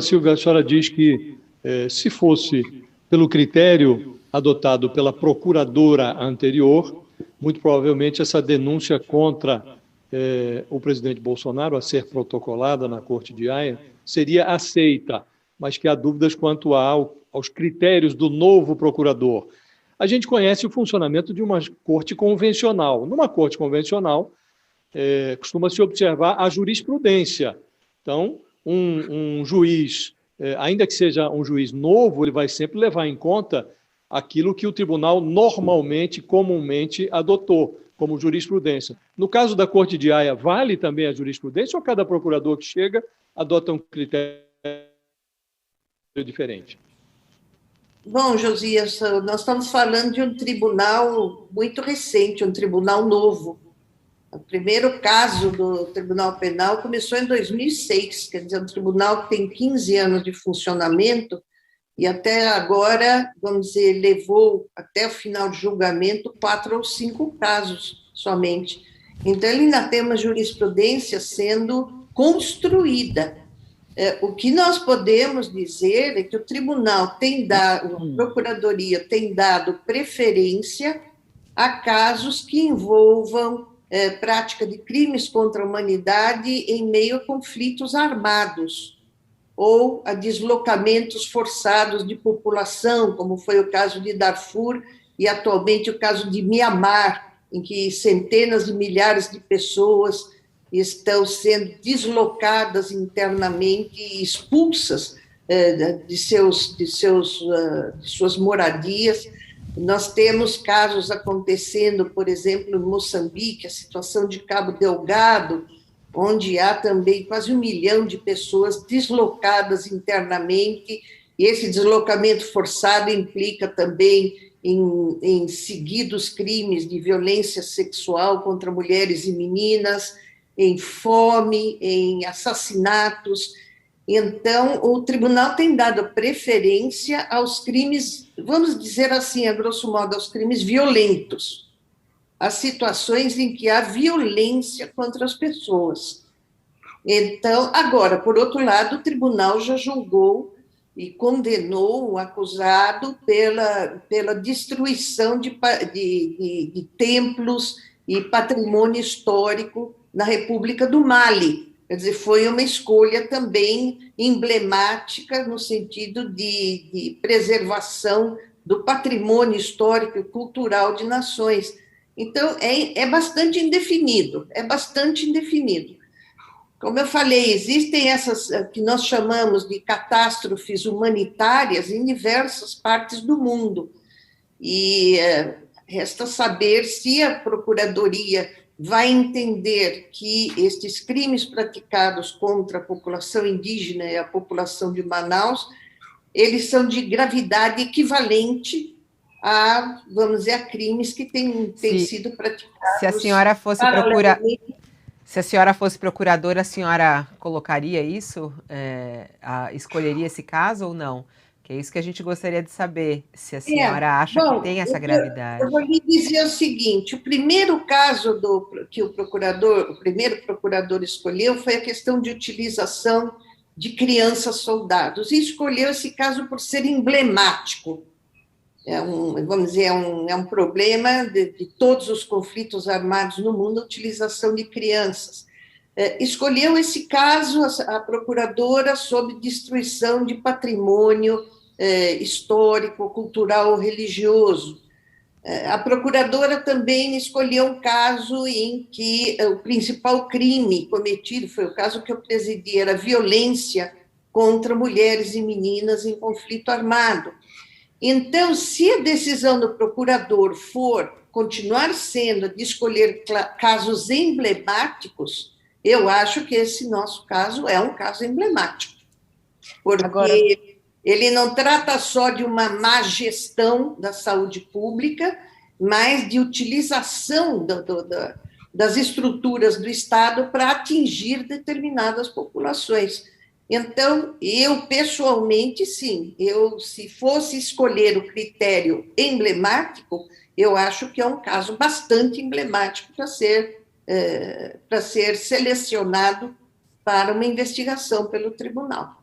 Silvia, a senhora diz que, se fosse pelo critério adotado pela procuradora anterior, muito provavelmente essa denúncia contra o presidente Bolsonaro a ser protocolada na Corte de Haia seria aceita, mas que há dúvidas quanto aos critérios do novo procurador. A gente conhece o funcionamento de uma corte convencional. Numa corte convencional, costuma-se observar a jurisprudência. Então, um juiz, ainda que seja um juiz novo, ele vai sempre levar em conta aquilo que o tribunal normalmente, comumente adotou como jurisprudência. No caso da Corte de Haia, vale também a jurisprudência ou cada procurador que chega adota um critério diferente? Bom, Josias, nós estamos falando de um tribunal muito recente, um tribunal novo. O primeiro caso do Tribunal Penal começou em 2006, quer dizer, um tribunal que tem 15 anos de funcionamento e até agora, vamos dizer, levou até o final de julgamento 4 ou 5 casos somente. Então, ele ainda tem uma jurisprudência sendo construída. O que nós podemos dizer é que o tribunal tem dado, a Procuradoria tem dado preferência a casos que envolvam prática de crimes contra a humanidade em meio a conflitos armados ou a deslocamentos forçados de população, como foi o caso de Darfur e atualmente o caso de Mianmar, em que centenas de milhares de pessoas estão sendo deslocadas internamente e expulsas de suas moradias. Nós temos casos acontecendo, por exemplo, em Moçambique, a situação de Cabo Delgado, onde há também quase 1 milhão de pessoas deslocadas internamente, e esse deslocamento forçado implica também em seguidos crimes de violência sexual contra mulheres e meninas, em fome, em assassinatos. Então, o tribunal tem dado preferência aos crimes, vamos dizer assim, a grosso modo, aos crimes violentos, às situações em que há violência contra as pessoas. Então, agora, por outro lado, o tribunal já julgou e condenou o acusado pela destruição de templos e patrimônio histórico na República do Mali. Quer dizer, foi uma escolha também emblemática no sentido de preservação do patrimônio histórico e cultural de nações. Então, é bastante indefinido, Como eu falei, existem essas que nós chamamos de catástrofes humanitárias em diversas partes do mundo. E resta saber se a Procuradoria vai entender que estes crimes praticados contra a população indígena e a população de Manaus, eles são de gravidade equivalente a, vamos dizer, a crimes que têm sido praticados. Se a senhora fosse procuradora, a senhora colocaria isso? Escolheria esse caso ou não? Que é isso que a gente gostaria de saber, se a senhora acha que tem essa gravidade. Eu vou lhe dizer o seguinte, o primeiro caso que o primeiro procurador escolheu foi a questão de utilização de crianças soldados, e escolheu esse caso por ser emblemático. Vamos dizer, é um problema de todos os conflitos armados no mundo, a utilização de crianças. Escolheu esse caso a procuradora sob destruição de patrimônio histórico, cultural, religioso. A procuradora também escolheu um caso em que o principal crime cometido, foi o caso que eu presidi, era violência contra mulheres e meninas em conflito armado. Então, se a decisão do procurador for continuar sendo de escolher casos emblemáticos, eu acho que esse nosso caso é um caso emblemático, porque ele não trata só de uma má gestão da saúde pública, mas de utilização das estruturas do Estado para atingir determinadas populações. Então, eu, pessoalmente, sim, se fosse escolher o critério emblemático, eu acho que é um caso bastante emblemático para ser selecionado para uma investigação pelo tribunal.